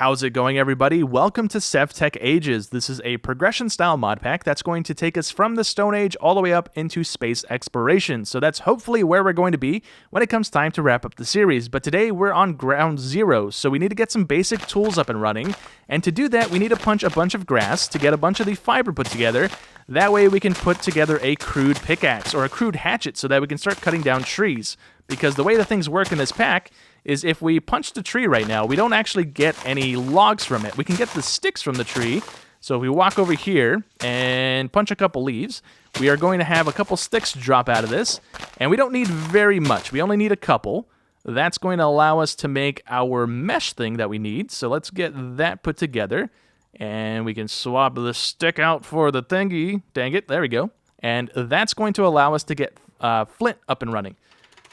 How's it going, everybody? Welcome to SevTech Ages. This is a progression-style mod pack that's going to take us from the Stone Age all the way up into space exploration. So that's hopefully where we're going to be when it comes time to wrap up the series. But today we're on ground zero, so we need to get some basic tools up and running. And to do that, we need to punch a bunch of grass to get a bunch of the fiber put together. That way we can put together a crude pickaxe or a crude hatchet so that we can start cutting down trees. Because the way that things work in this pack is if we punch the tree right now, we don't actually get any logs from it. We can get the sticks from the tree. So if we walk over here and punch a couple leaves, we are going to have a couple sticks drop out of this. And we don't need very much. We only need a couple. That's going to allow us to make our mesh thing that we need. So let's get that put together. And we can swap the stick out for the thingy. Dang it, there we go. And that's going to allow us to get flint up and running.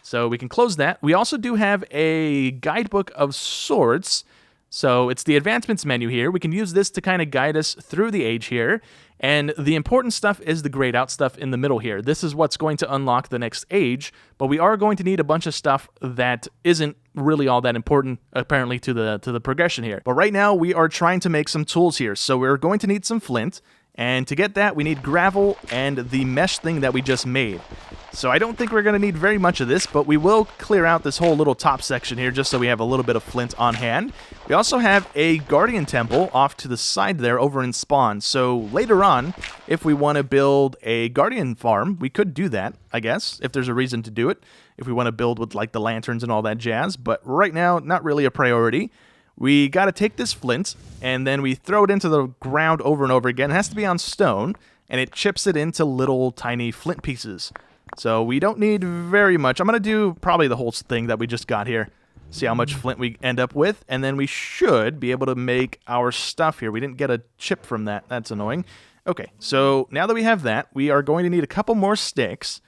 So we can close that. We also do have a guidebook of sorts. So it's the advancements menu here. We can use this to kind of guide us through the age here. And the important stuff is the grayed out stuff in the middle here. This is what's going to unlock the next age, but we are going to need a bunch of stuff that isn't really all that important, apparently, to the progression here. But right now, we are trying to make some tools here. So we're going to need some flint. And to get that, we need gravel and the mesh thing that we just made. So I don't think we're going to need very much of this, but we will clear out this whole little top section here just so we have a little bit of flint on hand. We also have a guardian temple off to the side there over in spawn. So later on, if we want to build a guardian farm, we could do that, I guess, if there's a reason to do it. If we want to build with like the lanterns and all that jazz. But right now, not really a priority. We got to take this flint, and then we throw it into the ground over and over again. It has to be on stone, and it chips it into little tiny flint pieces. So we don't need very much. I'm going to do probably the whole thing that we just got here. See how much flint we end up with, and then we should be able to make our stuff here. We didn't get a chip from that. That's annoying. Okay, so now that we have that, we are going to need a couple more sticks.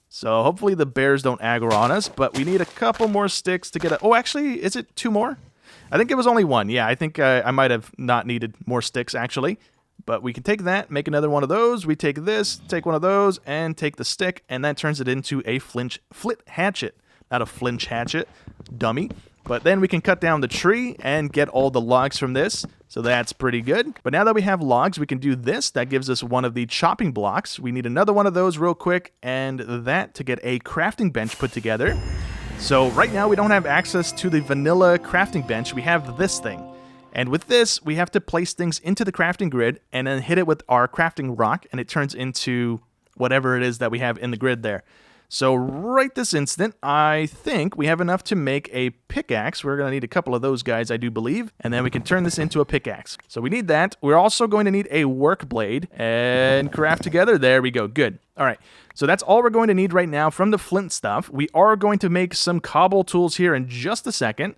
So hopefully the bears don't aggro on us, but we need a couple more sticks to get a... Oh, actually, is it 2 more? I think it was only 1. Yeah, I think I might have not needed more sticks, actually. But we can take that, make another one of those. We take this, take one of those, and take the stick, and that turns it into a flint hatchet. Not a flinch hatchet, dummy. But then we can cut down the tree and get all the logs from this. So that's pretty good. But now that we have logs, we can do this. That gives us one of the chopping blocks. We need another one of those real quick, and that to get a crafting bench put together. So right now we don't have access to the vanilla crafting bench. We have this thing. And with this, we have to place things into the crafting grid and then hit it with our crafting rock, and it turns into whatever it is that we have in the grid there. So right this instant, I think we have enough to make a pickaxe. We're going to need a couple of those guys, I do believe. And then we can turn this into a pickaxe. So we need that. We're also going to need a work blade and craft together. There we go. Good. All right. So that's all we're going to need right now from the flint stuff. We are going to make some cobble tools here in just a second.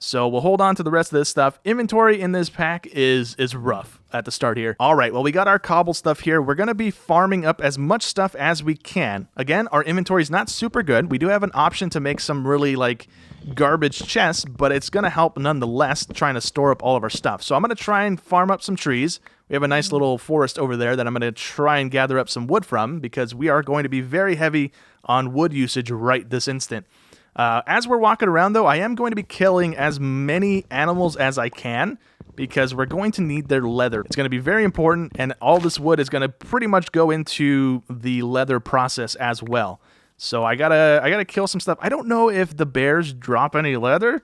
So we'll hold on to the rest of this stuff. Inventory in this pack is rough at the start here. All right, well, we got our cobble stuff here. We're going to be farming up as much stuff as we can. Again, our inventory is not super good. We do have an option to make some really, like, garbage chests, but it's going to help nonetheless trying to store up all of our stuff. So I'm going to try and farm up some trees. We have a nice little forest over there that I'm going to try and gather up some wood from because we are going to be very heavy on wood usage right this instant. As we're walking around, though, I am going to be killing as many animals as I can because we're going to need their leather. It's going to be very important, and all this wood is going to pretty much go into the leather process as well. So I gotta kill some stuff. I don't know if the bears drop any leather,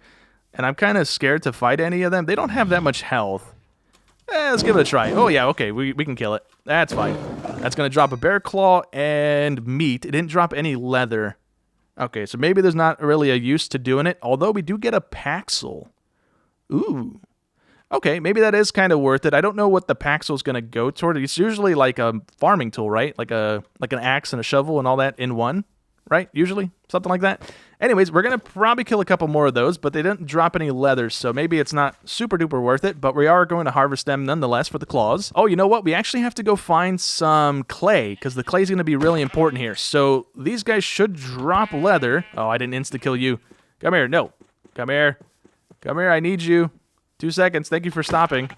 and I'm kind of scared to fight any of them. They don't have that much health. Let's give it a try. Oh, yeah, okay, we can kill it. That's fine. That's going to drop a bear claw and meat. It didn't drop any leather. Okay, so maybe there's not really a use to doing it, although we do get a Paxil. Ooh. Okay, maybe that is kind of worth it. I don't know what the Paxil is going to go toward. It's usually like a farming tool, right? Like an axe and a shovel and all that in one, right? Usually, something like that. Anyways, we're going to probably kill a couple more of those, but they didn't drop any leather, so maybe it's not super duper worth it, but we are going to harvest them nonetheless for the claws. Oh, you know what? We actually have to go find some clay, because the clay is going to be really important here. So these guys should drop leather. Oh, I didn't insta-kill you. Come here. No. Come here. Come here. I need you. 2 seconds. Thank you for stopping.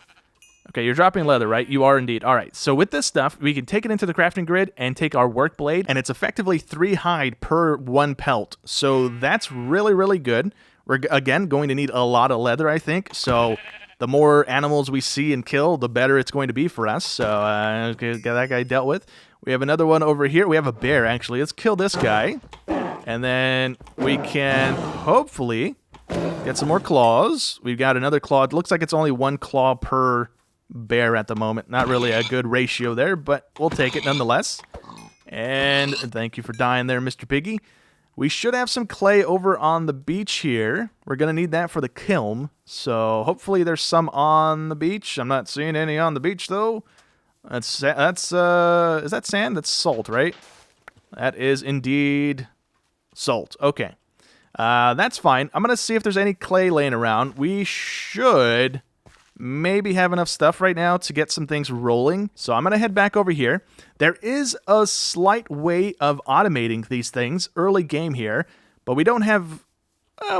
Okay, you're dropping leather, right? You are indeed. All right, so with this stuff, we can take it into the crafting grid and take our work blade, and it's effectively 3 hide per 1 pelt. So that's really, really good. We're, again, going to need a lot of leather, I think. So The more animals we see and kill, the better it's going to be for us. So get that guy dealt with. We have another one over here. We have a bear, actually. Let's kill this guy. And then we can hopefully get some more claws. We've got another claw. It looks like it's only 1 claw per bear at the moment. Not really a good ratio there, but we'll take it nonetheless. And thank you for dying there, Mr. Piggy. We should have some clay over on the beach here. We're going to need that for the kiln. So hopefully there's some on the beach. I'm not seeing any on the beach, though. Is that sand? That's salt, right? That is indeed salt. Okay. That's fine. I'm going to see if there's any clay laying around. We should maybe have enough stuff right now to get some things rolling. So I'm going to head back over here. There is a slight way of automating these things early game here, but we don't have...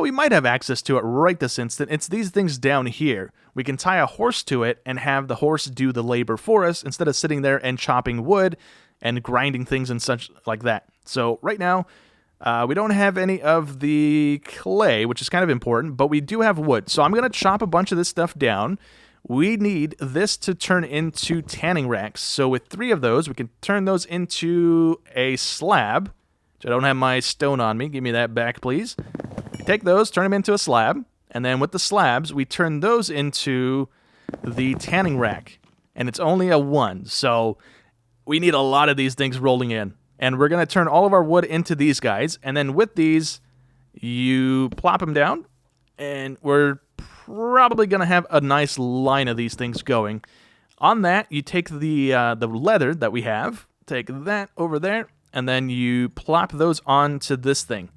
we might have access to it right this instant. It's these things down here. We can tie a horse to it and have the horse do the labor for us instead of sitting there and chopping wood and grinding things and such like that. So right now, we don't have any of the clay, which is kind of important, but we do have wood. So I'm going to chop a bunch of this stuff down. We need this to turn into tanning racks. So with 3 of those, we can turn those into a slab. Which I don't have my stone on me. Give me that back, please. Take those, turn them into a slab, and then with the slabs, we turn those into the tanning rack. And it's only a 1, so we need a lot of these things rolling in. And we're going to turn all of our wood into these guys, and then with these, you plop them down, and we're probably going to have a nice line of these things going. On that, you take the leather that we have, take that over there, and then you plop those onto this thing.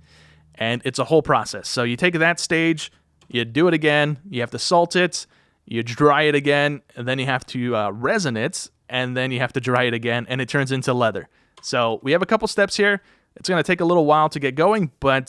And it's a whole process. So you take that stage, you do it again, you have to salt it, you dry it again, and then you have to resin it, and then you have to dry it again, and it turns into leather. So we have a couple steps here. It's going to take a little while to get going, but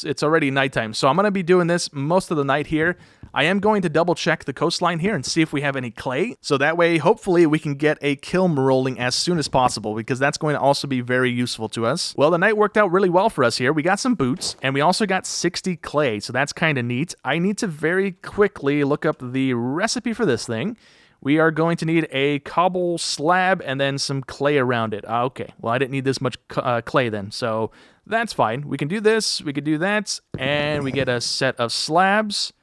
it's already nighttime. So I'm going to be doing this most of the night here. I am going to double check the coastline here and see if we have any clay. So that way, hopefully, we can get a kiln rolling as soon as possible, because that's going to also be very useful to us. Well, the night worked out really well for us here. We got some boots, and we also got 60 clay, so that's kind of neat. I need to very quickly look up the recipe for this thing. We are going to need a cobble slab and then some clay around it. Okay, well, I didn't need this much clay then, so that's fine. We can do this, we can do that, and we get a set of slabs,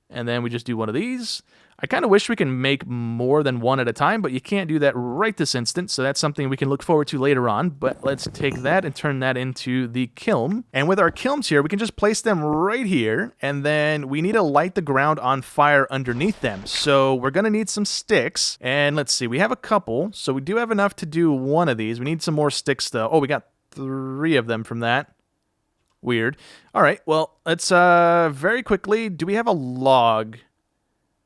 and then we just do one of these. I kind of wish we can make more than one at a time, but you can't do that right this instant, so that's something we can look forward to later on. But let's take that and turn that into the kiln. And with our kilns here, we can just place them right here, and then we need to light the ground on fire underneath them. So we're going to need some sticks, and let's see, we have a couple, so we do have enough to do one of these. We need some more sticks, though. Oh, we got 3 of them from that. Weird. All right, well, let's very quickly, do we have a log?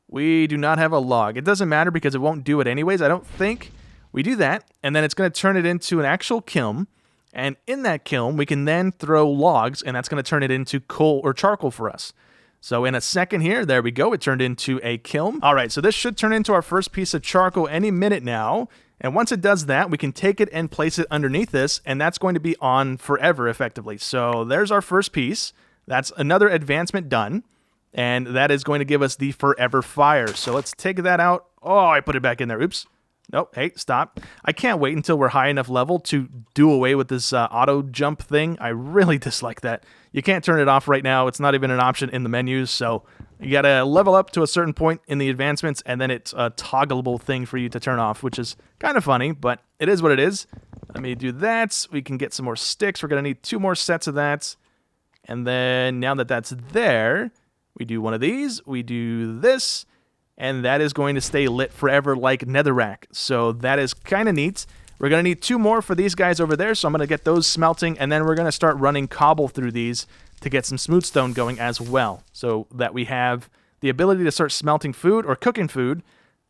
We do not have a log. It doesn't matter because it won't do it anyways, I don't think. We do that, and then it's going to turn it into an actual kiln. And in that kiln, we can then throw logs, and that's going to turn it into coal or charcoal for us. So in a second here, there we go. It turned into a kiln. All right, so this should turn into our first piece of charcoal any minute now. And once it does that, we can take it and place it underneath this, and that's going to be on forever, effectively. So there's our first piece. That's another advancement done. And that is going to give us the forever fire. So let's take that out. Oh, I put it back in there. Oops. Nope. Hey, stop. I can't wait until we're high enough level to do away with this auto jump thing. I really dislike that. You can't turn it off right now. It's not even an option in the menus. So you got to level up to a certain point in the advancements, and then it's a toggleable thing for you to turn off, which is kind of funny, but it is what it is. Let me do that. We can get some more sticks. We're going to need 2 more sets of that. And then now that that's there, we do one of these, we do this, and that is going to stay lit forever like netherrack. So that is kind of neat. We're going to need 2 more for these guys over there, so I'm going to get those smelting, and then we're going to start running cobble through these to get some smooth stone going as well, so that we have the ability to start smelting food or cooking food,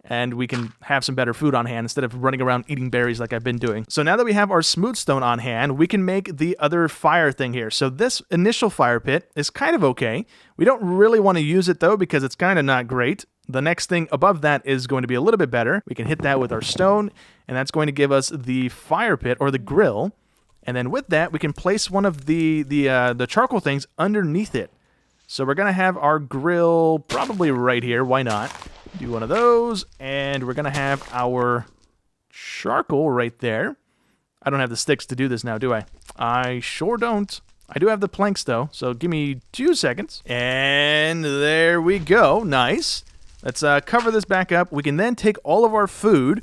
and we can have some better food on hand instead of running around eating berries like I've been doing. So now that we have our smooth stone on hand, we can make the other fire thing here. So this initial fire pit is kind of okay. We don't really want to use it though because it's kind of not great. The next thing above that is going to be a little bit better. We can hit that with our stone, and that's going to give us the fire pit or the grill. And then with that, we can place one of the charcoal things underneath it. So we're going to have our grill probably right here. Why not? Do one of those, and we're going to have our charcoal right there. I don't have the sticks to do this now, do I? I sure don't. I do have the planks, though, so give me 2 seconds. And there we go. Nice. Let's cover this back up. We can then take all of our food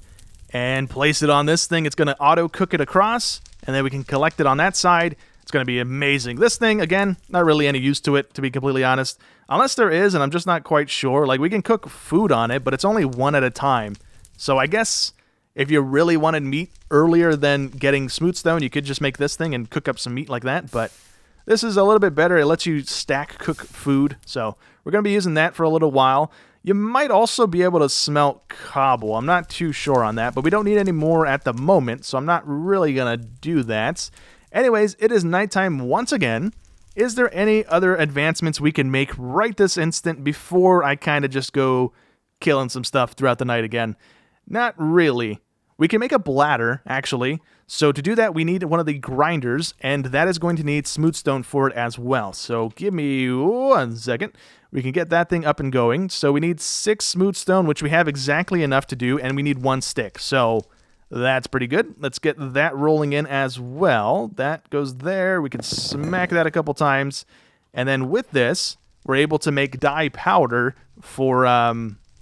and place it on this thing. It's going to auto-cook it across, and then we can collect it on that side. It's going to be amazing. This thing, again, not really any use to it, to be completely honest. Unless there is, and I'm just not quite sure. Like, we can cook food on it, but it's only one at a time. So I guess if you really wanted meat earlier than getting smooth stone, you could just make this thing and cook up some meat like that, but this is a little bit better. It lets you stack cook food, so we're going to be using that for a little while. You might also be able to smelt cobble. I'm not too sure on that, but we don't need any more at the moment, so I'm not really going to do that. Anyways, it is nighttime once again. Is there any other advancements we can make right this instant before I kind of just go killing some stuff throughout the night again? Not really. We can make a bladder, actually. So to do that, we need one of the grinders, and that is going to need smooth stone for it as well. So give me 1 second. We can get that thing up and going. So we need 6 smooth stone, which we have exactly enough to do, and we need 1 stick. So that's pretty good. Let's get that rolling in as well. That goes there. We can smack that a couple times. And then with this, we're able to make dye powder for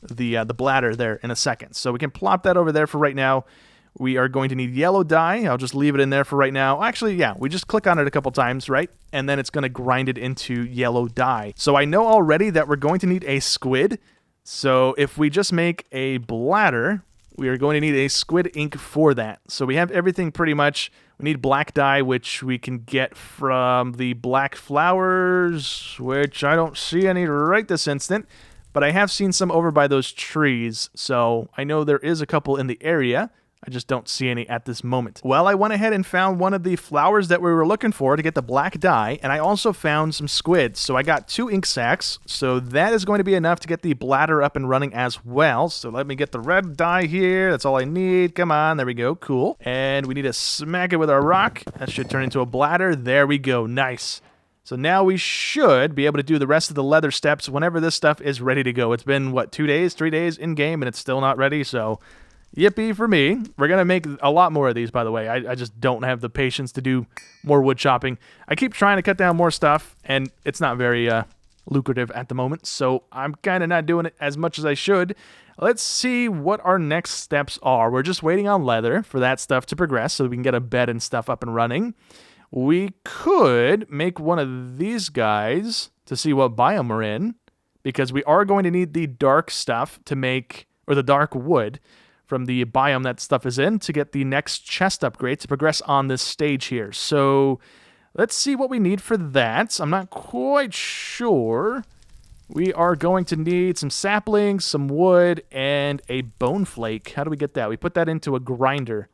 the bladder there in a second. So we can plop that over there for right now. We are going to need yellow dye. I'll just leave it in there for right now. Actually, yeah, we just click on it a couple times, right? And then it's going to grind it into yellow dye. So I know already that we're going to need a squid. So if we just make a bladder, we are going to need a squid ink for that. So we have everything pretty much. We need black dye, which we can get from the black flowers, which I don't see any right this instant. But I have seen some over by those trees, so I know there is a couple in the area. I just don't see any at this moment. Well, I went ahead and found one of the flowers that we were looking for to get the black dye, and I also found some squids. So I got 2 ink sacs, so that is going to be enough to get the bladder up and running as well. So let me get the red dye here. That's all I need. Come on, there we go. Cool. And we need to smack it with our rock. That should turn into a bladder. There we go. Nice. So now we should be able to do the rest of the leather steps whenever this stuff is ready to go. It's been, what, 2 days, 3 days in game, and it's still not ready, so yippee for me. We're going to make a lot more of these, by the way. I just don't have the patience to do more wood chopping. I keep trying to cut down more stuff, and it's not very lucrative at the moment, so I'm kind of not doing it as much as I should. Let's see what our next steps are. We're just waiting on leather for that stuff to progress so we can get a bed and stuff up and running. We could make one of these guys to see what biome we're in, because we are going to need the dark stuff to make, or the dark wood from the biome that stuff is in, to get the next chest upgrade to progress on this stage here. So let's see what we need for that. I'm not quite sure. We are going to need some saplings, some wood, and a bone flake. How do we get that? We put that into a grinder.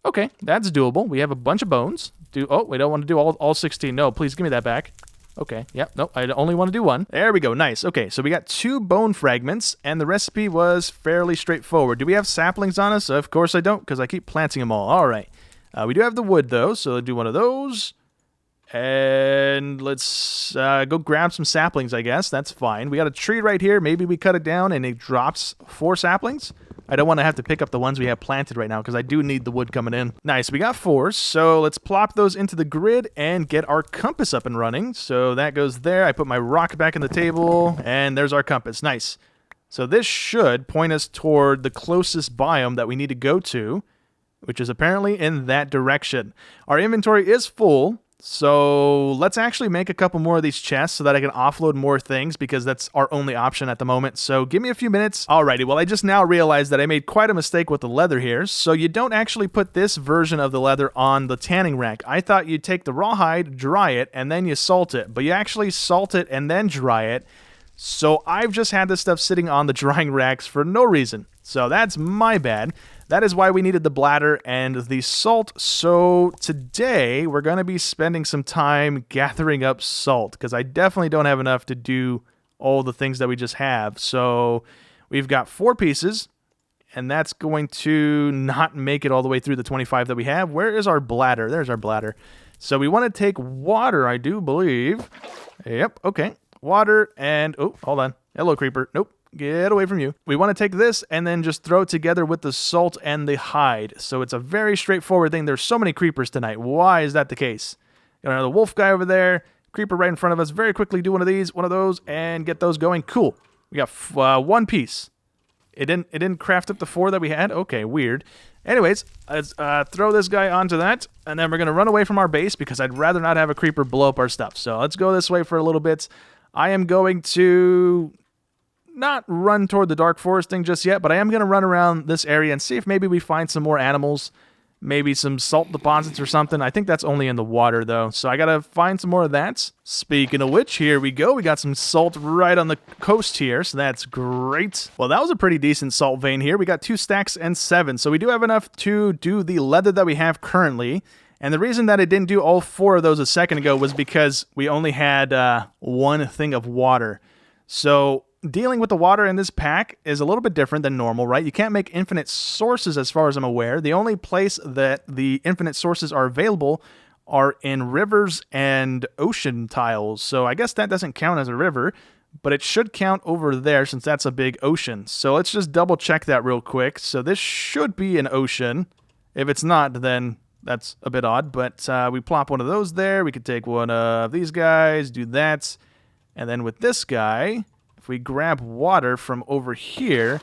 Okay, that's doable. We have a bunch of bones. Oh, we don't want to do all 16. No, please give me that back. Okay, yep, nope, I only want to do 1. There we go, nice. Okay, so we got 2 bone fragments, and the recipe was fairly straightforward. Do we have saplings on us? Of course I don't, because I keep planting them all. All right. We do have the wood, though, so I'll do one of those. And let's go grab some saplings, I guess. That's fine. We got a tree right here. Maybe we cut it down, and it drops 4 saplings. I don't want to have to pick up the ones we have planted right now because I do need the wood coming in. Nice, we got 4, so let's plop those into the grid and get our compass up and running. So that goes there. I put my rock back in the table, and there's our compass. Nice. So this should point us toward the closest biome that we need to go to, which is apparently in that direction. Our inventory is full. So let's actually make a couple more of these chests so that I can offload more things, because that's our only option at the moment. So give me a few minutes. Alrighty, well, I just now realized that I made quite a mistake with the leather here. So you don't actually put this version of the leather on the tanning rack. I thought you'd take the rawhide, dry it, and then you salt it. But you actually salt it and then dry it. So I've just had this stuff sitting on the drying racks for no reason. So that's my bad. That is why we needed the bladder and the salt. So today we're going to be spending some time gathering up salt, because I definitely don't have enough to do all the things that we just have. So we've got 4 pieces, and that's going to not make it all the way through the 25 that we have. Where is our bladder? There's our bladder. So we want to take water, I do believe. Yep, okay. Water and, oh, hold on. Hello, creeper. Nope. Get away from you. We want to take this and then just throw it together with the salt and the hide. So it's a very straightforward thing. There's so many creepers tonight. Why is that the case? Got another wolf guy over there. Creeper right in front of us. Very quickly do one of these, one of those, and get those going. Cool. We got one piece. It didn't craft up the 4 that we had. Okay, weird. Anyways, let's throw this guy onto that, and then we're going to run away from our base because I'd rather not have a creeper blow up our stuff. So let's go this way for a little bit. I am going to not run toward the dark forest thing just yet, but I am going to run around this area and see if maybe we find some more animals, maybe some salt deposits or something. I think that's only in the water, though, so I got to find some more of that. Speaking of which, here we go. We got some salt right on the coast here, so that's great. Well, that was a pretty decent salt vein here. We got 2 stacks and 7, so we do have enough to do the leather that we have currently. And the reason that it didn't do all 4 of those a second ago was because we only had 1 thing of water. So dealing with the water in this pack is a little bit different than normal, right? You can't make infinite sources as far as I'm aware. The only place that the infinite sources are available are in rivers and ocean tiles. So I guess that doesn't count as a river, but it should count over there since that's a big ocean. So let's just double check that real quick. So this should be an ocean. If it's not, then that's a bit odd, but we plop one of those there. We could take one of these guys, do that, and then with this guy, if we grab water from over here,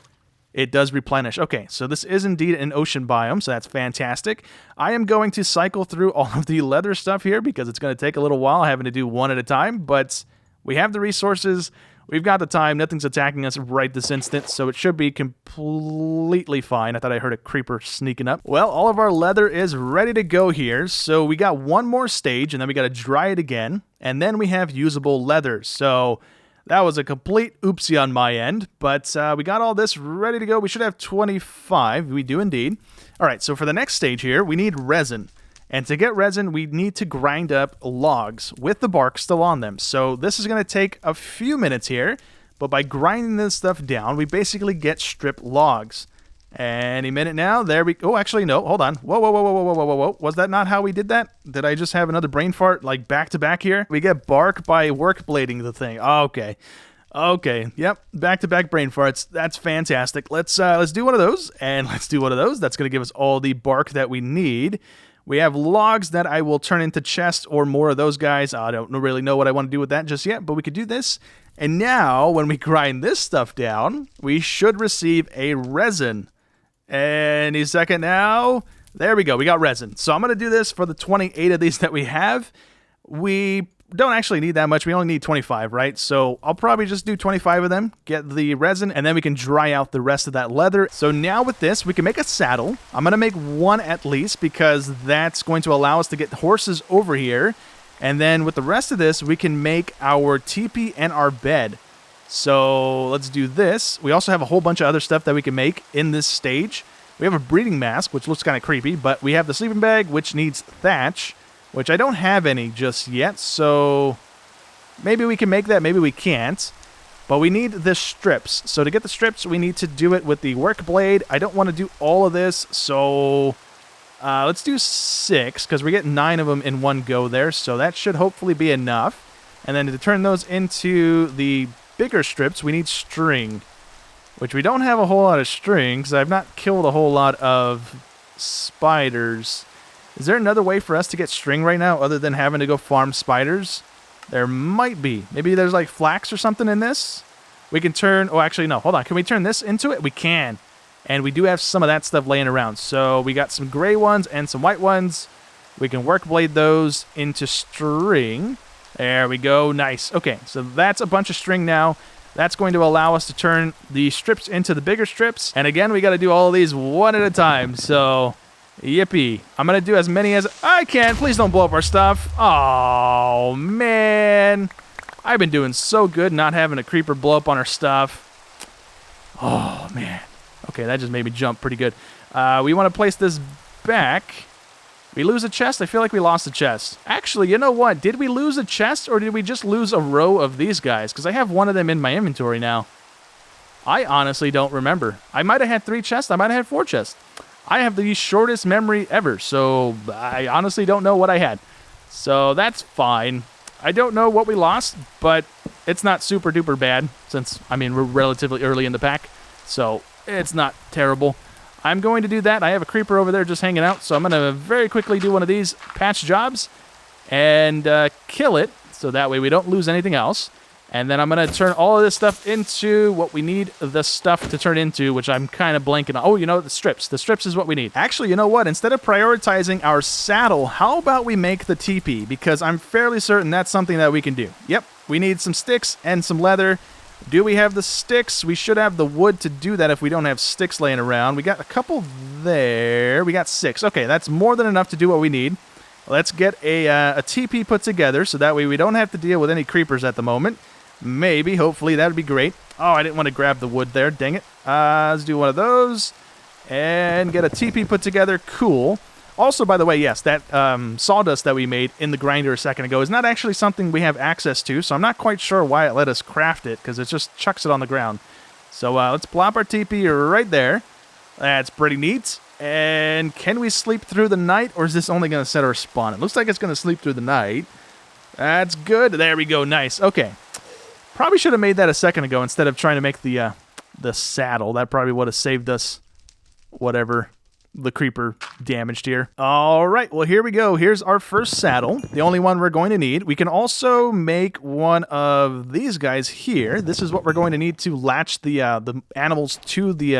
it does replenish. Okay, so this is indeed an ocean biome, so that's fantastic. I am going to cycle through all of the leather stuff here because it's going to take a little while having to do one at a time, but we have the resources. We've got the time. Nothing's attacking us right this instant, so it should be completely fine. I thought I heard a creeper sneaking up. Well, all of our leather is ready to go here, so we got one more stage, and then we got to dry it again, and then we have usable leather. So that was a complete oopsie on my end, but we got all this ready to go. We should have 25. We do indeed. All right, so for the next stage here, we need resin. And to get resin, we need to grind up logs with the bark still on them. So this is going to take a few minutes here, but by grinding this stuff down, we basically get stripped logs. Any minute now, there we go. Oh, actually, no, hold on. Whoa, whoa, whoa, whoa, whoa, whoa, whoa, whoa. Was that not how we did that? Did I just have another brain fart, like back to back here? We get bark by work blading the thing. Oh, okay. Okay, yep, back-to-back brain farts. That's fantastic. Let's do one of those, and let's do one of those. That's going to give us all the bark that we need. We have logs that I will turn into chests or more of those guys. I don't really know what I want to do with that just yet, but we could do this. And now, when we grind this stuff down, we should receive a resin. Any second now. There we go. We got resin. So I'm going to do this for the 28 of these that we have. We don't actually need that much. We only need 25, right? So I'll probably just do 25 of them, get the resin, and then we can dry out the rest of that leather. So now with this, we can make a saddle. I'm going to make one at least because that's going to allow us to get horses over here. And then with the rest of this, we can make our teepee and our bed. So let's do this. We also have a whole bunch of other stuff that we can make in this stage. We have a breeding mask, which looks kind of creepy, but we have the sleeping bag, which needs thatch, which I don't have any just yet, so maybe we can make that, maybe we can't. But we need the strips. So to get the strips, we need to do it with the work blade. I don't want to do all of this, so let's do 6, because we're getting 9 of them in one go there, so that should hopefully be enough. And then to turn those into the bigger strips, we need string, which we don't have a whole lot of string, because I've not killed a whole lot of spiders. Is there another way for us to get string right now other than having to go farm spiders? There might be. Maybe there's like flax or something in this. We can turn... Oh, actually, no. Hold on. Can we turn this into it? We can. And we do have some of that stuff laying around. So we got some gray ones and some white ones. We can work blade those into string. There we go. Nice. Okay, so that's a bunch of string now. That's going to allow us to turn the strips into the bigger strips. And again, we got to do all of these one at a time. So... yippee. I'm going to do as many as I can. Please don't blow up our stuff. Oh, man. I've been doing so good not having a creeper blow up on our stuff. Oh, man. Okay, that just made me jump pretty good. We want to place this back. We lose a chest? I feel like we lost a chest. Actually, you know what? Did we lose a chest or did we just lose a row of these guys? Because I have one of them in my inventory now. I honestly don't remember. I might have had 3 chests. I might have had 4 chests. I have the shortest memory ever, so I honestly don't know what I had. So that's fine. I don't know what we lost, but It's not super duper bad since, I mean, we're relatively early in the pack, so it's not terrible. I'm going to do that. I have a creeper over there just hanging out, so I'm going to very quickly do one of these patch jobs and kill it, so that way we don't lose anything else. And then I'm going to turn all of this stuff into what we need the stuff to turn into, which I'm kind of blanking on. Oh, you know, the strips. The strips is what we need. Actually, you know what? Instead of prioritizing our saddle, how about we make the teepee? Because I'm fairly certain that's something that we can do. Yep, we need some sticks and some leather. Do we have the sticks? We should have the wood to do that if we don't have sticks laying around. We got a couple there. We got 6. Okay, that's more than enough to do what we need. Let's get a teepee put together so that way we don't have to deal with any creepers at the moment. Maybe, hopefully, that would be great. Oh, I didn't want to grab the wood there. Dang it. Let's do one of those and get a teepee put together. Cool. Also, by the way, yes, that sawdust that we made in the grinder a second ago is not actually something we have access to, so I'm not quite sure why it let us craft it, because it just chucks it on the ground. So let's plop our teepee right there. That's pretty neat. And can we sleep through the night, or is this only going to set our spawn? It looks like it's going to sleep through the night. That's good. There we go. Nice. Okay. Probably should have made that a second ago instead of trying to make the saddle. That probably would have saved us whatever the creeper damaged here. All right, well, here we go. Here's our first saddle, the only one we're going to need. We can also make one of these guys here. This is what we're going to need to latch the animals to the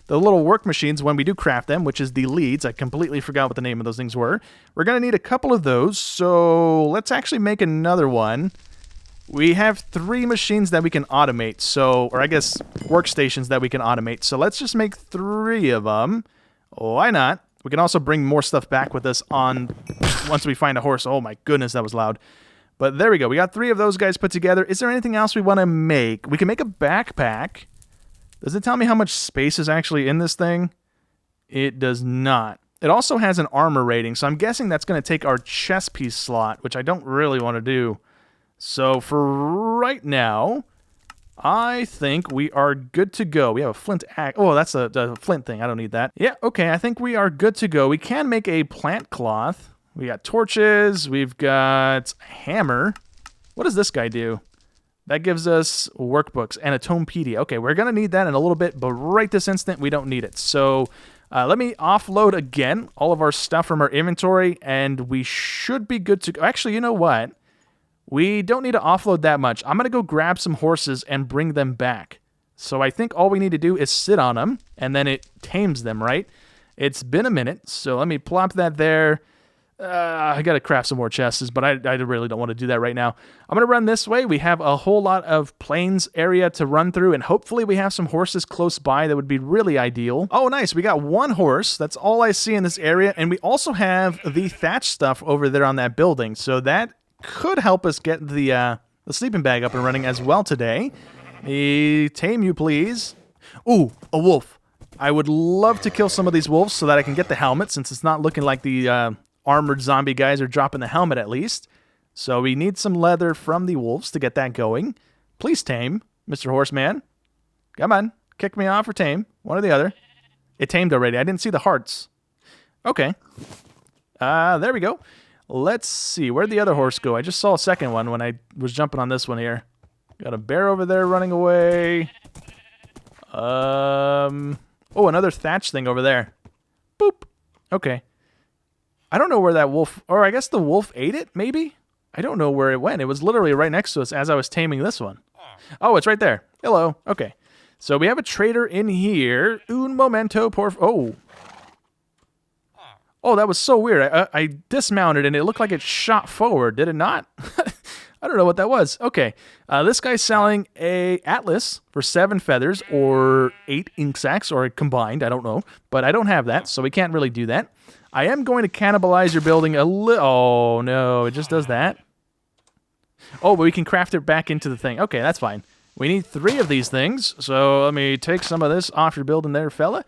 little work machines when we do craft them, which is the leads. I completely forgot what the name of those things were. We're going to need a couple of those, so let's actually make another one. We have 3 machines that we can automate, so, or I guess workstations that we can automate. So let's just make 3 of them. Why not? We can also bring more stuff back with us on once we find a horse. Oh my goodness, that was loud. But there we go. We got 3 of those guys put together. Is there anything else we want to make? We can make a backpack. Does it tell me how much space is actually in this thing? It does not. It also has an armor rating, so I'm guessing that's going to take our chest piece slot, which I don't really want to do. So for right now, I think we are good to go. We have a flint axe. Oh, that's a flint thing. I don't need that. Yeah, okay, I think we are good to go. We can make a plant cloth. We got torches. We've got a hammer. What does this guy do? That gives us workbooks and a tomepedia. Okay, we're going to need that in a little bit, but right this instant, we don't need it. So let me offload again all of our stuff from our inventory, and we should be good to go. Actually, you know what? We don't need to offload that much. I'm going to go grab some horses and bring them back. So I think all we need to do is sit on them, and then it tames them, right? It's been a minute, so let me plop that there. I got to craft some more chests, but I really don't want to do that right now. I'm going to run this way. We have a whole lot of plains area to run through, and hopefully we have some horses close by. That would be really ideal. Oh, nice. We got 1 horse. That's all I see in this area, and we also have the thatch stuff over there on that building, so that could help us get the sleeping bag up and running as well today. Tame you, please. Ooh, a wolf. I would love to kill some of these wolves so that I can get the helmet, since it's not looking like the armored zombie guys are dropping the helmet at least. So we need some leather from the wolves to get that going. Please tame, Mr. Horseman. Come on, kick me off or tame. One or the other. It tamed already. I didn't see the hearts. Okay. There we go. Let's see. Where'd the other horse go? I just saw a second one when I was jumping on this one here. Got a bear over there running away. Oh, another thatch thing over there. Boop. Okay. I don't know where that wolf... Or I guess the wolf ate it, maybe? I don't know where it went. It was literally right next to us as I was taming this one. Oh, it's right there. Hello. Okay. So we have a trader in here. Un momento, por... Oh. Oh, that was so weird. I dismounted and it looked like it shot forward. Did it not? I don't know what that was. Okay. This guy's selling a Artlist for 7 feathers or 8 ink sacs or combined. I don't know. But I don't have that, so we can't really do that. I am going to cannibalize your building a little... Oh, no. It just does that? Oh, but we can craft it back into the thing. Okay, that's fine. We need 3 of these things. So let me take some of this off your building there, fella.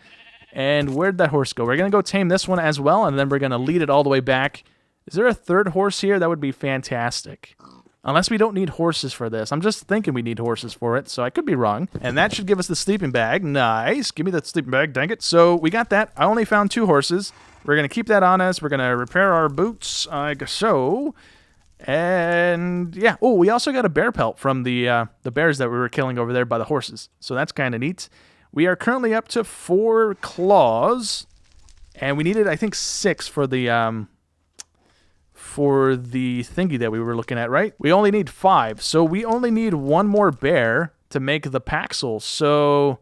And where'd that horse go? We're going to go tame this one as well, and then we're going to lead it all the way back. Is there a 3rd horse here? That would be fantastic. Unless we don't need horses for this. I'm just thinking we need horses for it, so I could be wrong. And that should give us the sleeping bag. Nice. Give me that sleeping bag, dang it. So we got that. I only found 2 horses. We're going to keep that on us. We're going to repair our boots, like so. And yeah, oh, we also got a bear pelt from the bears that we were killing over there by the horses. So that's kind of neat. We are currently up to 4 claws, and we needed, I think, 6 for the thingy that we were looking at, right? We only need 5, so we only need 1 more bear to make the Paxil. So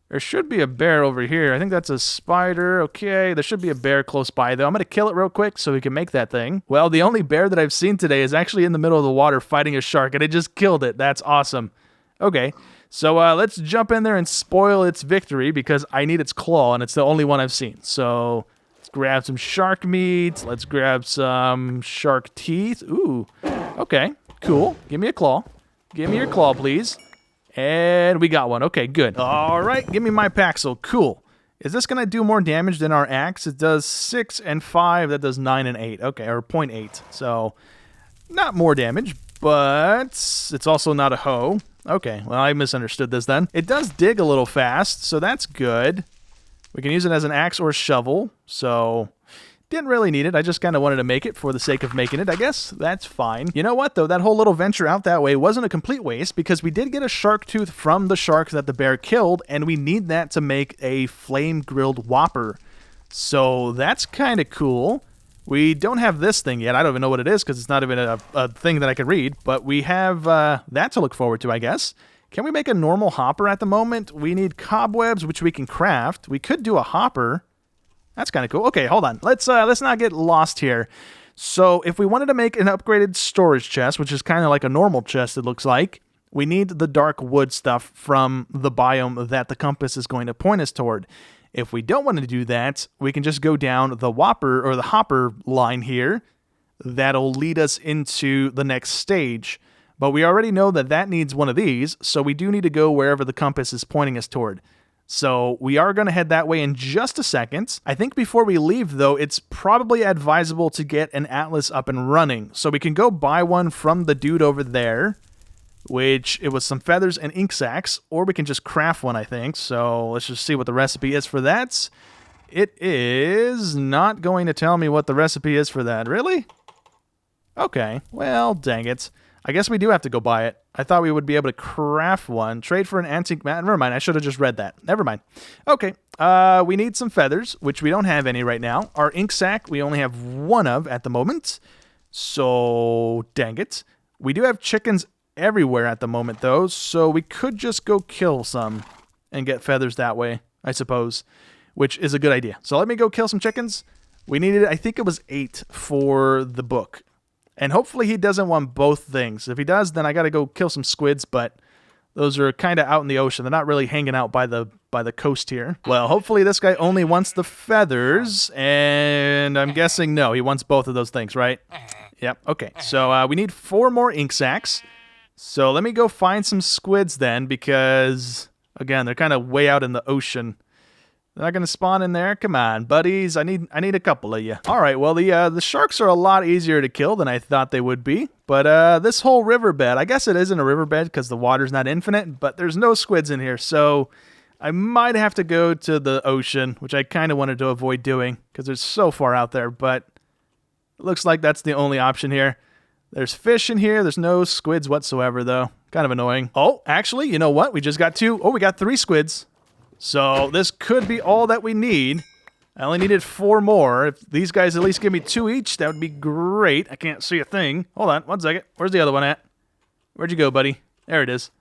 there should be a bear over here. I think that's a spider. Okay, there should be a bear close by, though. I'm going to kill it real quick so we can make that thing. Well, the only bear that I've seen today is actually in the middle of the water fighting a shark, and it just killed it. That's awesome. Okay, so let's jump in there and spoil its victory because I need its claw, and it's the only one I've seen. So let's grab some shark meat. Let's grab some shark teeth. Ooh, okay, cool. Give me a claw. Give me your claw, please. And we got one. Okay, good. All right, give me my Paxil. Cool. Is this going to do more damage than our axe? It does 6 and 5. That does 9 and 8. Okay, or 0.8. So, not more damage, but it's also not a hoe. Okay, well, I misunderstood this then. It does dig a little fast, so that's good. We can use it as an axe or shovel, so didn't really need it. I just kind of wanted to make it for the sake of making it, I guess. That's fine. You know what, though? That whole little venture out that way wasn't a complete waste because we did get a shark tooth from the shark that the bear killed, and we need that to make a flame-grilled whopper. So that's kind of cool. We don't have this thing yet. I don't even know what it is because it's not even a thing that I can read, but we have that to look forward to, I guess. Can we make a normal hopper at the moment? We need cobwebs, which we can craft. We could do a hopper. That's kind of cool. Okay, hold on. Let's not get lost here. So if we wanted to make an upgraded storage chest, which is kind of like a normal chest, it looks like, we need the dark wood stuff from the biome that the compass is going to point us toward. If we don't want to do that, we can just go down the whopper or the hopper line here. That'll lead us into the next stage. But we already know that that needs one of these, so we do need to go wherever the compass is pointing us toward. So we are going to head that way in just a second. I think before we leave, though, it's probably advisable to get an Atlas up and running. So we can go buy one from the dude over there, which it was some feathers and ink sacs, or we can just craft one, I think. So let's just see what the recipe is for that. It is not going to tell me what the recipe is for that. Really? Okay, well, dang it. I guess we do have to go buy it. I thought we would be able to craft one. Trade for an antique mat. Never mind, I should have just read that. Never mind. Okay, we need some feathers, which we don't have any right now. Our ink sac, we only have 1 of at the moment. So, dang it. We do have chickens everywhere at the moment, though, so we could just go kill some and get feathers that way, I suppose, which is a good idea. So let me go kill some chickens. We needed, I think it was 8 for the book. And hopefully he doesn't want both things. If he does, then I got to go kill some squids, but those are kind of out in the ocean. They're not really hanging out by the coast here. Well, hopefully this guy only wants the feathers, and I'm guessing no, he wants both of those things, right? Yep, okay. So we need 4 more ink sacs. So let me go find some squids then, because, again, they're kind of way out in the ocean. They're not going to spawn in there? Come on, buddies. I need a couple of you. All right, well, the sharks are a lot easier to kill than I thought they would be. But this whole riverbed, I guess it isn't a riverbed because the water's not infinite, but there's no squids in here. So I might have to go to the ocean, which I kind of wanted to avoid doing because they're so far out there. But it looks like that's the only option here. There's fish in here. There's no squids whatsoever, though. Kind of annoying. Oh, actually, you know what? We just got 2. Oh, we got 3 squids. So this could be all that we need. I only needed 4 more. If these guys at least give me 2 each, that would be great. I can't see a thing. Hold on, 1 second. Where's the other one at? Where'd you go, buddy? There it is.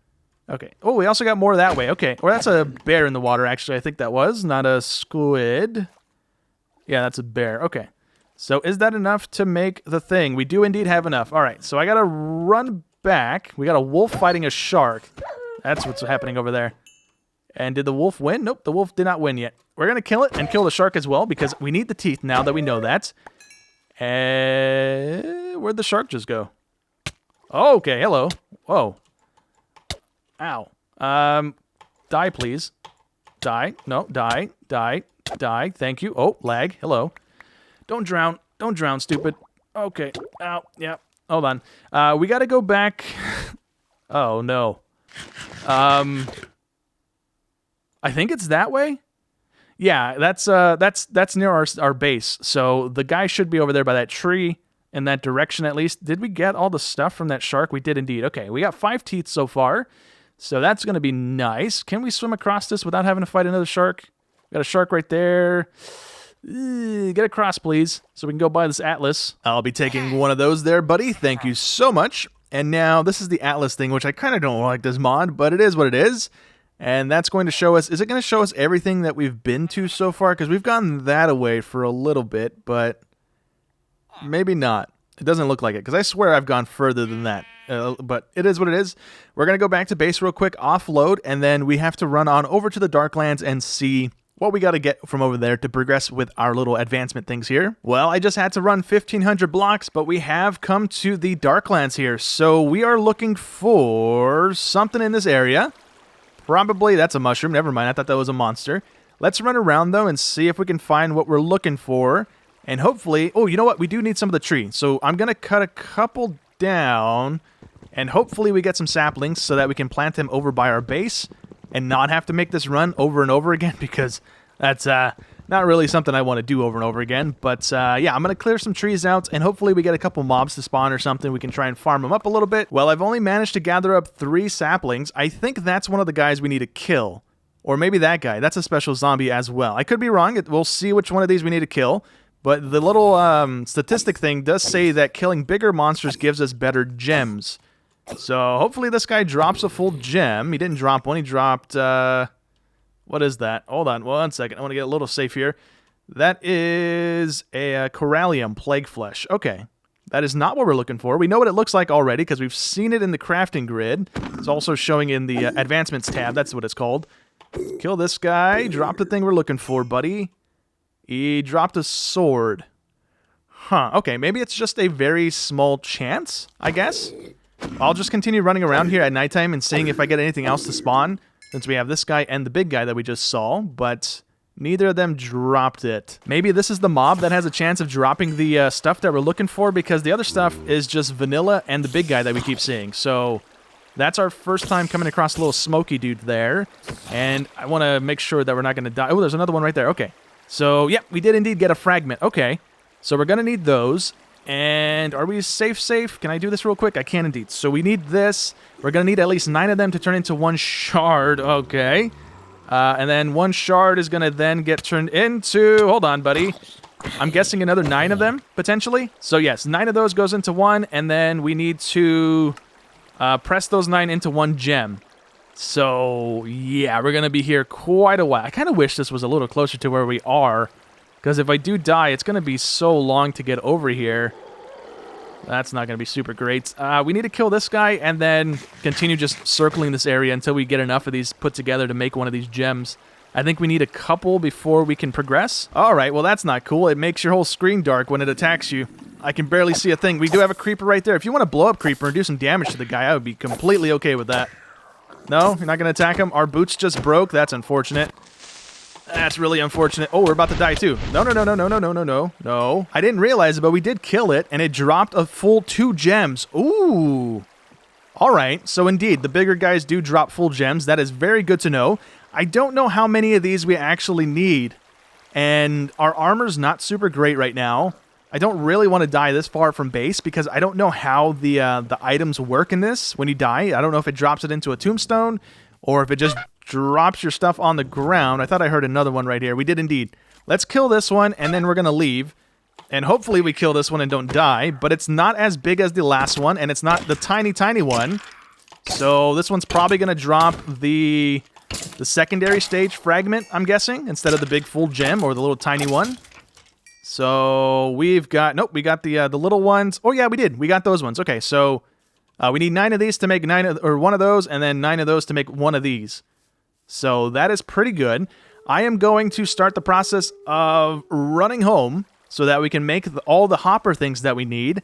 Okay. Oh, we also got more that way. Okay. Or that's a bear in the water, actually. I think that was, not a squid. Yeah, that's a bear. Okay. So is that enough to make the thing? We do indeed have enough. All right. So I got to run back. We got a wolf fighting a shark. That's what's happening over there. And did the wolf win? Nope, the wolf did not win yet. We're going to kill it and kill the shark as well because we need the teeth now that we know that. Where'd the shark just go? Oh, okay, hello. Whoa. Ow. Die, please. Die. No, die. Die. Die. Thank you. Oh, lag. Hello. Don't drown. Don't drown, stupid. Okay. Ow. Yeah. Hold on. We got to go back. Oh, no. I think it's that way. Yeah, that's near our base. So the guy should be over there by that tree. in that direction at least. Did we get all the stuff from that shark? We did indeed. Okay, we got 5 teeth so far, so that's going to be nice. Can we swim across this without having to fight another shark? Got a shark right there. Get across, please, so we can go buy this Atlas. I'll be taking one of those there, buddy. Thank you so much. And now this is the Atlas thing, which I kind of don't like this mod, but it is what it is. And that's going to show us, is it going to show us everything that we've been to so far? Because we've gotten that away for a little bit, but maybe not. It doesn't look like it, because I swear I've gone further than that. But it is what it is. We're going to go back to base real quick, offload, and then we have to run on over to the Darklands and see what we got to get from over there to progress with our little advancement things here. Well, I just had to run 1,500 blocks, but we have come to the Darklands here. So we are looking for something in this area. Probably that's a mushroom. Never mind. I thought that was a monster. Let's run around, though, and see if we can find what we're looking for. And hopefully... Oh, you know what? We do need some of the tree. So I'm going to cut a couple down. And hopefully we get some saplings so that we can plant them over by our base and not have to make this run over and over again, because that's not really something I want to do over and over again. But yeah, I'm going to clear some trees out, and hopefully we get a couple mobs to spawn or something. We can try and farm them up a little bit. Well, I've only managed to gather up 3 saplings. I think that's one of the guys we need to kill. Or maybe that guy. That's a special zombie as well. I could be wrong. We'll see which one of these we need to kill. But the little statistic thing does say that killing bigger monsters gives us better gems. So hopefully this guy drops a full gem. He didn't drop one. He dropped... what is that? Hold on 1 second. I want to get a little safe here. That is a Corallium Plague Flesh. Okay. That is not what we're looking for. We know what it looks like already because we've seen it in the crafting grid. It's also showing in the advancements tab. That's what it's called. Kill this guy. Drop the thing we're looking for, buddy. He dropped a sword. Huh. Okay, maybe it's just a very small chance, I guess. I'll just continue running around here at nighttime and seeing if I get anything else to spawn, since we have this guy and the big guy that we just saw, but neither of them dropped it. Maybe this is the mob that has a chance of dropping the stuff that we're looking for, because the other stuff is just vanilla and the big guy that we keep seeing. So that's our first time coming across a little smoky dude there, and I want to make sure that we're not going to die. Oh, there's another one right there. Okay. So, yeah, we did indeed get a fragment. Okay. So we're going to need those. And are we safe? Can I do this real quick? I can indeed. So we need this. We're going to need at least 9 of them to turn into 1 shard. Okay. And then 1 shard is going to then get turned into... Hold on, buddy. I'm guessing another 9 of them, potentially. So yes, 9 of those goes into 1. And then we need to press those 9 into 1 gem. So, yeah, we're going to be here quite a while. I kind of wish this was a little closer to where we are. Because if I do die, it's going to be so long to get over here. That's not going to be super great. We need to kill this guy and then continue just circling this area until we get enough of these put together to make one of these gems. I think we need a couple before we can progress. All right, well, that's not cool. It makes your whole screen dark when it attacks you. I can barely see a thing. We do have a creeper right there. If you want to blow up creeper and do some damage to the guy, I would be completely okay with that. No, you're not going to attack him? Our boots just broke. That's unfortunate. That's really unfortunate. Oh, we're about to die too. No. No. I didn't realize it, but we did kill it, and it dropped a full 2 gems. Ooh. All right. So indeed, the bigger guys do drop full gems. That is very good to know. I don't know how many of these we actually need, and our armor's not super great right now. I don't really want to die this far from base because I don't know how the items work in this when you die. I don't know if it drops it into a tombstone or if it just drops your stuff on the ground. I thought I heard another one right here. We did indeed. Let's kill this one, and then we're going to leave. And hopefully we kill this one and don't die, but it's not as big as the last one, and it's not the tiny one. So this one's probably going to drop the secondary stage fragment, I'm guessing, instead of the big full gem or the little tiny one. So we've got... Nope, we got the little ones. Oh, yeah, we did. We got those ones. Okay, so we need 9 of these to make 1 of those, and then 9 of those to make 1 of these. So that is pretty good. I am going to start the process of running home so that we can make all the hopper things that we need.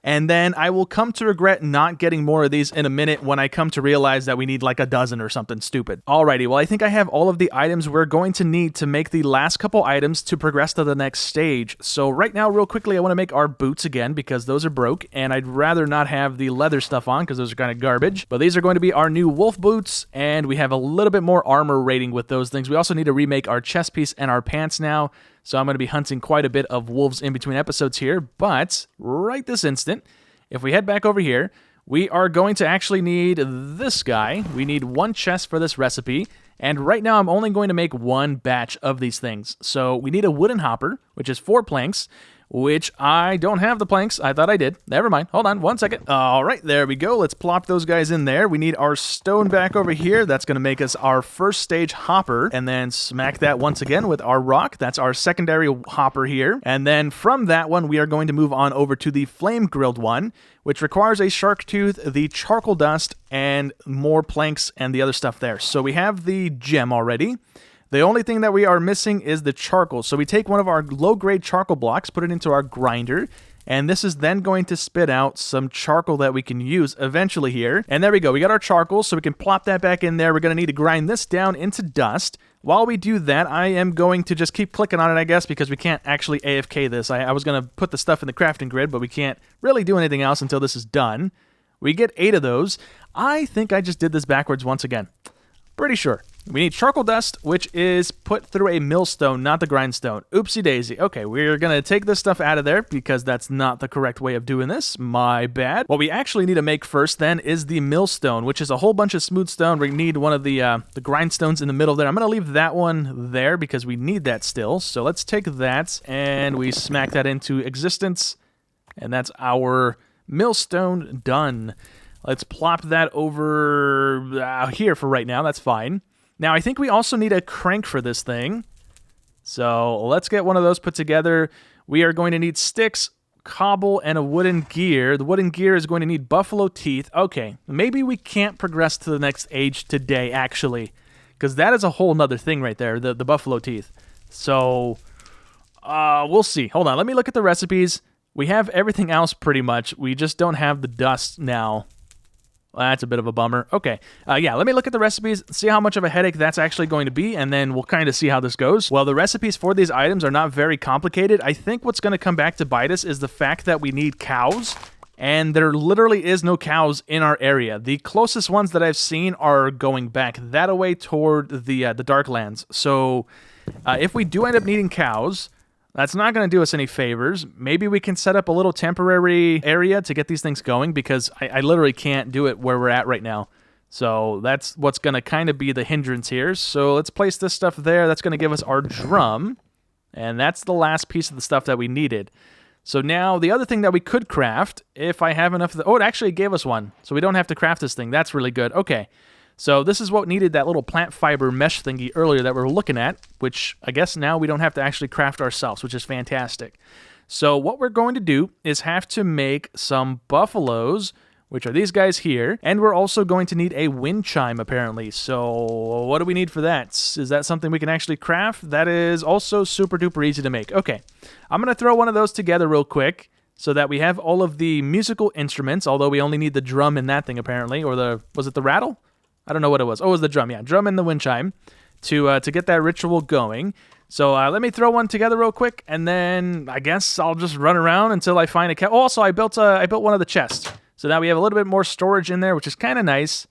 And then I will come to regret not getting more of these in a minute when I come to realize that we need like a dozen or something stupid. Alrighty, well I think I have all of the items we're going to need to make the last couple items to progress to the next stage. So right now, real quickly, I want to make our boots again because those are broke, and I'd rather not have the leather stuff on because those are kind of garbage. But these are going to be our new wolf boots, and we have a little bit more armor rating with those things. We also need to remake our chest piece and our pants now. so I'm going to be hunting quite a bit of wolves in between episodes here. But right this instant, if we head back over here, we are going to actually need this guy. We need 1 chest for this recipe. And right now, I'm only going to make 1 batch of these things. So we need a wooden hopper, which is 4 planks, which I don't have the planks. I thought I did. Never mind. Hold on 1 second. All right, there we go. Let's plop those guys in there. We need our stone back over here. That's going to make us our first stage hopper. And then smack that once again with our rock. That's our secondary hopper here. And then from that one, we are going to move on over to the flame grilled one, which requires a shark tooth, the charcoal dust, and more planks and the other stuff there. So we have the gem already. The only thing that we are missing is the charcoal. So we take one of our low-grade charcoal blocks, put it into our grinder, and this is then going to spit out some charcoal that we can use eventually here. And there we go. We got our charcoal, so we can plop that back in there. We're going to need to grind this down into dust. While we do that, I am going to just keep clicking on it, I guess, because we can't actually AFK this. I was going to put the stuff in the crafting grid, but we can't really do anything else until this is done. We get 8 of those. I think I just did this backwards once again. Pretty sure. We need charcoal dust, which is put through a millstone, not the grindstone. Oopsie daisy. Okay, we're going to take this stuff out of there because that's not the correct way of doing this. My bad. What we actually need to make first then is the millstone, which is a whole bunch of smooth stone. We need one of the grindstones in the middle there. I'm going to leave that one there because we need that still. So let's take that and we smack that into existence. And that's our millstone done. Let's plop that over here for right now. That's fine. Now, I think we also need a crank for this thing. So let's get one of those put together. We are going to need sticks, cobble, and a wooden gear. The wooden gear is going to need buffalo teeth. Okay, maybe we can't progress to the next age today, actually, because that is a whole nother thing right there, the buffalo teeth. So we'll see. Hold on, let me look at the recipes. We have everything else pretty much. We just don't have the dust now. Well, that's a bit of a bummer. Okay, yeah, let me look at the recipes, see how much of a headache that's actually going to be, and then we'll kind of see how this goes. Well, the recipes for these items are not very complicated. I think what's going to come back to bite us is the fact that we need cows, and there literally is no cows in our area. The closest ones that I've seen are going back that way toward the Darklands. So if we do end up needing cows, that's not going to do us any favors. Maybe we can set up a little temporary area to get these things going because I literally can't do it where we're at right now. So that's what's going to kind of be the hindrance here. So let's place this stuff there. That's going to give us our drum. And that's the last piece of the stuff that we needed. So now the other thing that we could craft, if I have enough of the... Oh, it actually gave us one. So we don't have to craft this thing. That's really good. Okay. So this is what needed that little plant fiber mesh thingy earlier that we were looking at, which I guess now we don't have to actually craft ourselves, which is fantastic. So what we're going to do is have to make some buffaloes, which are these guys here, and we're also going to need a wind chime, apparently. So what do we need for that? Is that something we can actually craft? That is also super duper easy to make. Okay, I'm going to throw one of those together real quick so that we have all of the musical instruments, although we only need the drum in that thing, apparently, or was it the rattle? I don't know what it was. Oh, it was the drum. Yeah, drum and the wind chime to get that ritual going. So let me throw one together real quick, and then I guess I'll just run around until I find a cat. Oh, also, I built one of the chests. So now we have a little bit more storage in there, which is kind of nice,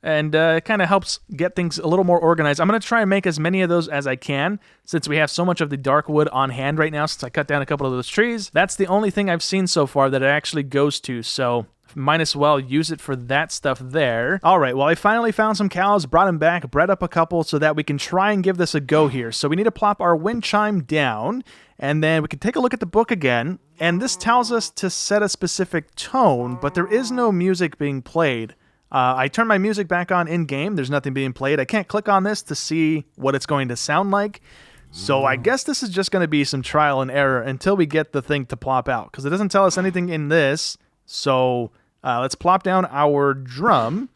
and it kind of helps get things a little more organized. I'm going to try and make as many of those as I can, since we have so much of the dark wood on hand right now, since I cut down a couple of those trees. That's the only thing I've seen so far that it actually goes to, so might as well use it for that stuff there. All right, well, I finally found some cows, brought them back, bred up a couple so that we can try and give this a go here. So we need to plop our wind chime down, and then we can take a look at the book again, and this tells us to set a specific tone, but there is no music being played. I turned my music back on in-game. There's nothing being played. I can't click on this to see what it's going to sound like. So I guess this is just going to be some trial and error until we get the thing to plop out, because it doesn't tell us anything in this. So let's plop down our drum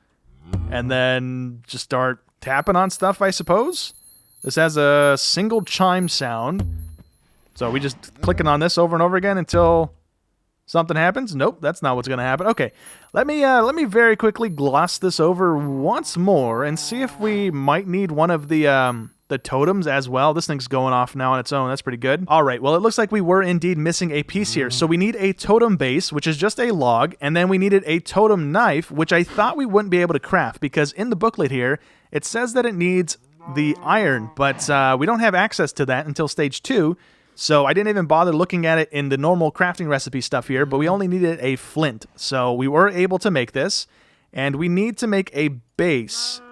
and then just start tapping on stuff, I suppose. This has a single chime sound. So are we just clicking on this over and over again until something happens? Nope, that's not what's going to happen. Okay, let me very quickly gloss this over once more and see if we might need one of the totems as well. This thing's going off now on its own. That's pretty good. All right, well, it looks like we were indeed missing a piece here. So we need a totem base, which is just a log, and then we needed a totem knife, which I thought we wouldn't be able to craft, because in the booklet here, it says that it needs the iron, but we don't have access to that until stage 2. So I didn't even bother looking at it in the normal crafting recipe stuff here, but we only needed a flint. So we were able to make this, and we need to make a base.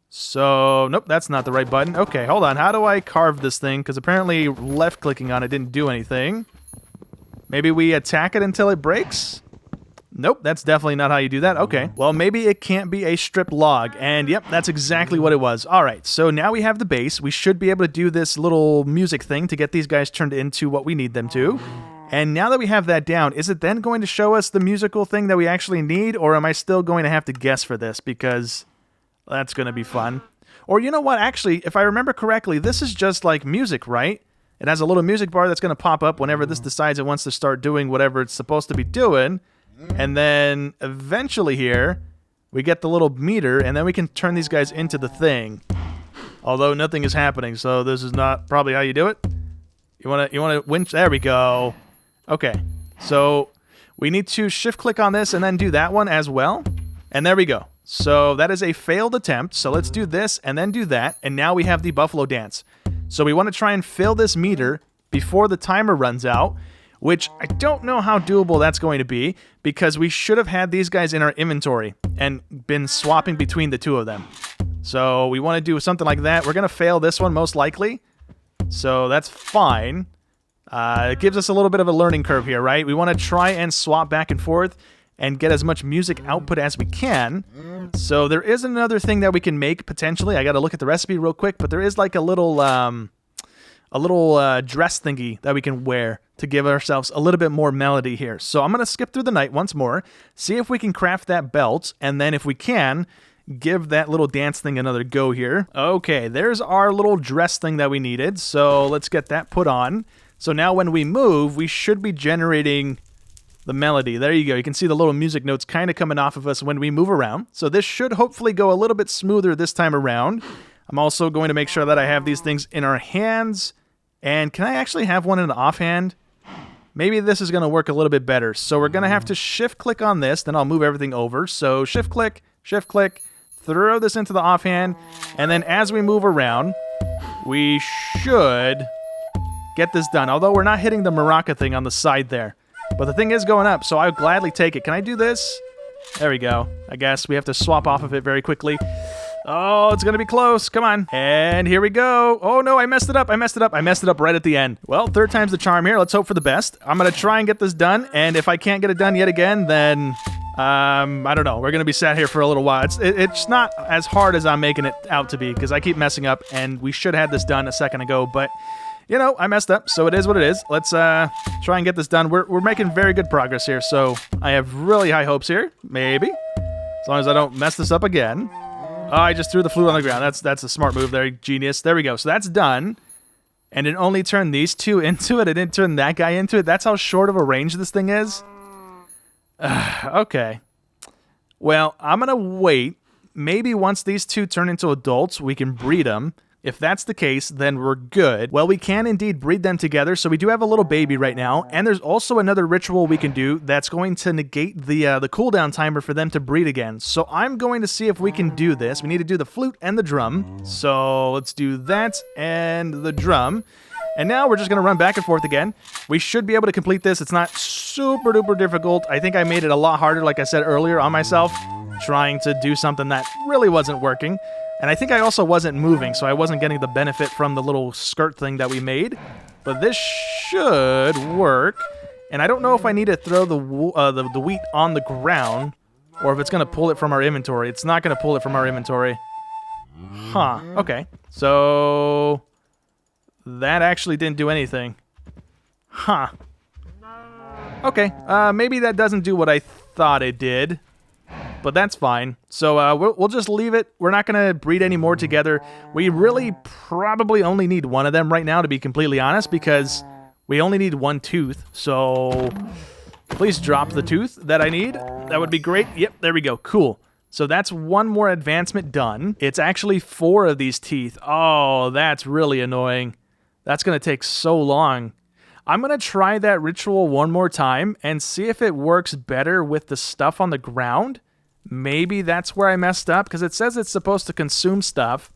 So, nope, that's not the right button. Okay, hold on. How do I carve this thing? Because apparently left-clicking on it didn't do anything. Maybe we attack it until it breaks? Nope, that's definitely not how you do that. Okay, well, maybe it can't be a stripped log. And yep, that's exactly what it was. All right, so now we have the base. We should be able to do this little music thing to get these guys turned into what we need them to. And now that we have that down, is it then going to show us the musical thing that we actually need? Or am I still going to have to guess for this? Because that's going to be fun. Or you know what? Actually, if I remember correctly, this is just like music, right? It has a little music bar that's going to pop up whenever this decides it wants to start doing whatever it's supposed to be doing. And then eventually here, we get the little meter, and then we can turn these guys into the thing. Although nothing is happening, so this is not probably how you do it. You wanna winch? There we go. Okay, so we need to shift-click on this and then do that one as well. And there we go. So that is a failed attempt. So let's do this and then do that, and now we have the buffalo dance. So we want to try and fill this meter before the timer runs out, which I don't know how doable that's going to be, because we should have had these guys in our inventory and been swapping between the two of them. So we want to do something like that. We're going to fail this one most likely, so that's fine. It gives us a little bit of a learning curve here, right? We want to try and swap back and forth and get as much music output as we can. So there is another thing that we can make, potentially. I got to look at the recipe real quick, but there is like a little dress thingy that we can wear to give ourselves a little bit more melody here. So I'm going to skip through the night once more, see if we can craft that belt, and then if we can, give that little dance thing another go here. Okay, there's our little dress thing that we needed, so let's get that put on. So now when we move, we should be generating the melody. There you go. You can see the little music notes kind of coming off of us when we move around. So this should hopefully go a little bit smoother this time around. I'm also going to make sure that I have these things in our hands. And can I actually have one in the offhand? Maybe this is going to work a little bit better. So we're going to have to shift-click on this, then I'll move everything over. So shift-click, throw this into the offhand, and then as we move around, we should get this done. Although we're not hitting the maraca thing on the side there. But the thing is going up, so I would gladly take it. Can I do this? There we go. I guess we have to swap off of it very quickly. Oh, it's going to be close. Come on. And here we go. Oh, no, I messed it up. I messed it up right at the end. Well, third time's the charm here. Let's hope for the best. I'm going to try and get this done. And if I can't get it done yet again, then, I don't know. We're going to be sat here for a little while. It's not as hard as I'm making it out to be, because I keep messing up, and we should have had this done a second ago. But, you know, I messed up, so it is what it is. Let's try and get this done. We're making very good progress here, so I have really high hopes here. Maybe. As long as I don't mess this up again. Oh, I just threw the flute on the ground. That's a smart move there, genius. There we go. So that's done. And it only turned these two into it. It didn't turn that guy into it. That's how short of a range this thing is. Okay. Well, I'm going to wait. Maybe once these two turn into adults, we can breed them. If that's the case, then we're good. Well, we can indeed breed them together, so we do have a little baby right now, and there's also another ritual we can do that's going to negate the cooldown timer for them to breed again. So I'm going to see if we can do this. We need to do the flute and the drum. So let's do that and the drum. And now we're just going to run back and forth again. We should be able to complete this. It's not super duper difficult. I think I made it a lot harder, like I said earlier, on myself, trying to do something that really wasn't working. And I think I also wasn't moving, so I wasn't getting the benefit from the little skirt thing that we made. But this should work. And I don't know if I need to throw the wheat on the ground, or if it's going to pull it from our inventory. It's not going to pull it from our inventory. Huh. Okay. So that actually didn't do anything. Huh. Okay. Maybe that doesn't do what I thought it did. But that's fine. So we'll just leave it. We're not going to breed any more together. We really probably only need one of them right now, to be completely honest, because we only need one tooth. So please drop the tooth that I need. That would be great. Yep, there we go. Cool. So that's one more advancement done. It's actually 4 of these teeth. Oh, that's really annoying. That's going to take so long. I'm going to try that ritual one more time and see if it works better with the stuff on the ground. Maybe that's where I messed up, because it says it's supposed to consume stuff,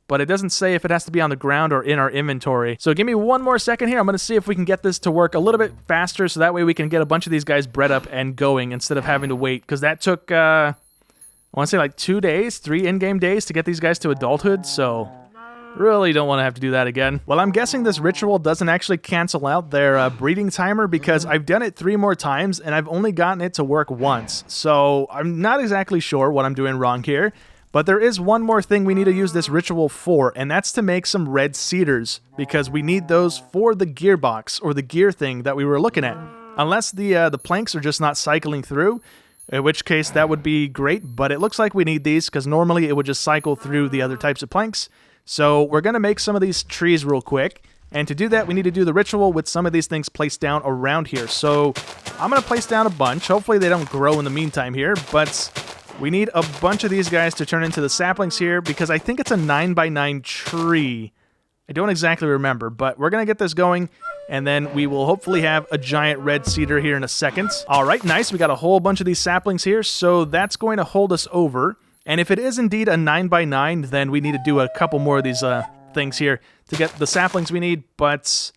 but it doesn't say if it has to be on the ground or in our inventory. So give me one more second here. I'm going to see if we can get this to work a little bit faster, so that way we can get a bunch of these guys bred up and going instead of having to wait, because that took, I want to say like 2 days, 3 in-game days to get these guys to adulthood, so really don't want to have to do that again. Well, I'm guessing this ritual doesn't actually cancel out their breeding timer, because I've done it 3 more times and I've only gotten it to work once. So I'm not exactly sure what I'm doing wrong here, but there is one more thing we need to use this ritual for, and that's to make some red cedars, because we need those for the gearbox or the gear thing that we were looking at. Unless the planks are just not cycling through, in which case that would be great, but it looks like we need these because normally it would just cycle through the other types of planks. So we're going to make some of these trees real quick, and to do that we need to do the ritual with some of these things placed down around here. So I'm going to place down a bunch. Hopefully they don't grow in the meantime here, but we need a bunch of these guys to turn into the saplings here, because I think it's a 9x9 tree. I don't exactly remember, but we're going to get this going, and then we will hopefully have a giant red cedar here in a second. All right, nice. We got a whole bunch of these saplings here, so that's going to hold us over. And if it is indeed a 9x9, then we need to do a couple more of these things here to get the saplings we need, but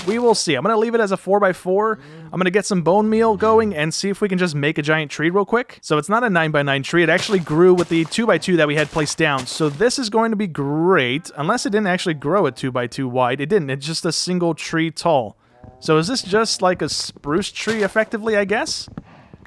we will see. I'm going to leave it as a 4x4. I'm going to get some bone meal going and see if we can just make a giant tree real quick. So it's not a 9x9 tree. It actually grew with the 2x2 that we had placed down. So this is going to be great, unless it didn't actually grow a 2x2 wide. It didn't. It's just a single tree tall. So is this just like a spruce tree, effectively, I guess?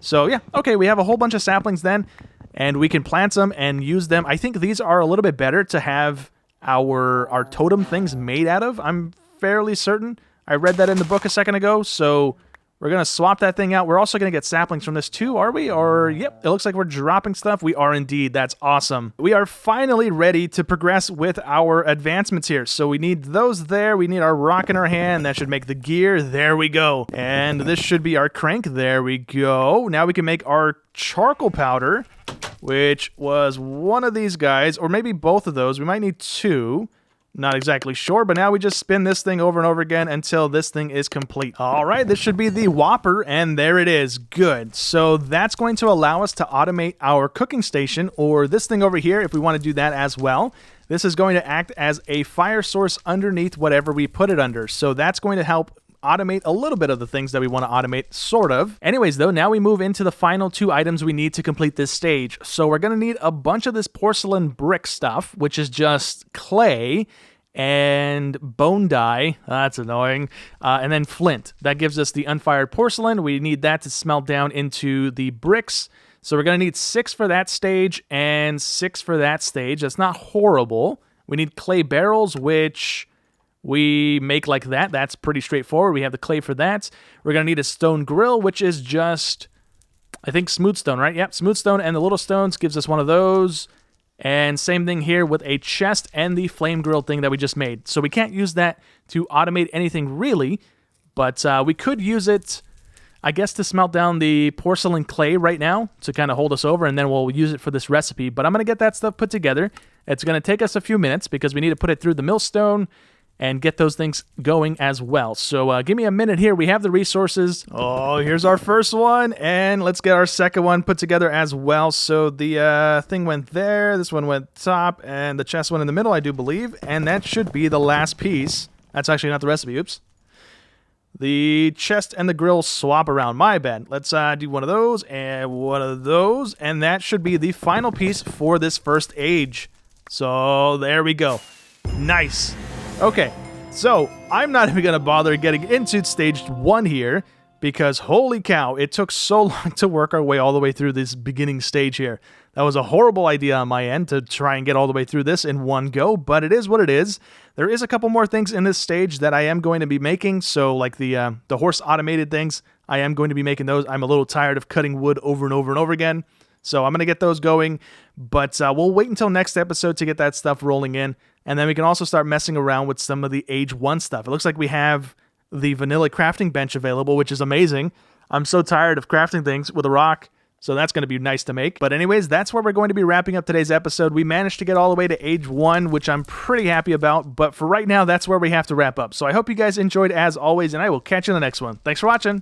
So yeah, okay, we have a whole bunch of saplings then, and we can plant them and use them. I think these are a little bit better to have our totem things made out of. I'm fairly certain. I read that in the book a second ago, so we're going to swap that thing out. We're also going to get saplings from this too, are we? Or, yep, it looks like we're dropping stuff. We are indeed. That's awesome. We are finally ready to progress with our advancements here. So we need those there. We need our rock in our hand. That should make the gear. There we go. And this should be our crank. There we go. Now we can make our charcoal powder, which was one of these guys, or maybe both of those. We might need 2. Not exactly sure, but now we just spin this thing over and over again until this thing is complete. All right, this should be the Whopper, and there it is. Good. So that's going to allow us to automate our cooking station, or this thing over here, if we want to do that as well. This is going to act as a fire source underneath whatever we put it under. So that's going to help automate a little bit of the things that we want to automate, sort of. Anyways, though, now we move into the final 2 items we need to complete this stage. So we're going to need a bunch of this porcelain brick stuff, which is just clay and bone dye. That's annoying. And then flint. That gives us the unfired porcelain. We need that to smelt down into the bricks. So we're going to need 6 for that stage and 6 for that stage. That's not horrible. We need clay barrels, which we make like that. That's pretty straightforward. We have the clay for that. We're going to need a stone grill, which is just, I think, smooth stone, right? Yep, smooth stone and the little stones gives us one of those. And same thing here with a chest and the flame grill thing that we just made. So we can't use that to automate anything really, but we could use it, I guess, to smelt down the porcelain clay right now to kind of hold us over, and then we'll use it for this recipe. But I'm going to get that stuff put together. It's going to take us a few minutes because we need to put it through the millstone and get those things going as well. So give me a minute here. We have the resources. Oh, here's our first one, and let's get our second one put together as well. So the thing went there, this one went top, and the chest went in the middle, I do believe, and that should be the last piece. That's actually not the recipe, oops. The chest and the grill swap around, my bad. Let's do one of those, and that should be the final piece for this first age. So there we go. Nice. Okay, so I'm not even going to bother getting into stage 1 here because holy cow, it took so long to work our way all the way through this beginning stage here. That was a horrible idea on my end to try and get all the way through this in one go, but it is what it is. There is a couple more things in this stage that I am going to be making, so like the horse automated things, I am going to be making those. I'm a little tired of cutting wood over and over and over again, so I'm going to get those going, but we'll wait until next episode to get that stuff rolling in. And then we can also start messing around with some of the Age 1 stuff. It looks like we have the vanilla crafting bench available, which is amazing. I'm so tired of crafting things with a rock, so that's going to be nice to make. But anyways, that's where we're going to be wrapping up today's episode. We managed to get all the way to Age 1, which I'm pretty happy about. But for right now, that's where we have to wrap up. So I hope you guys enjoyed as always, and I will catch you in the next one. Thanks for watching.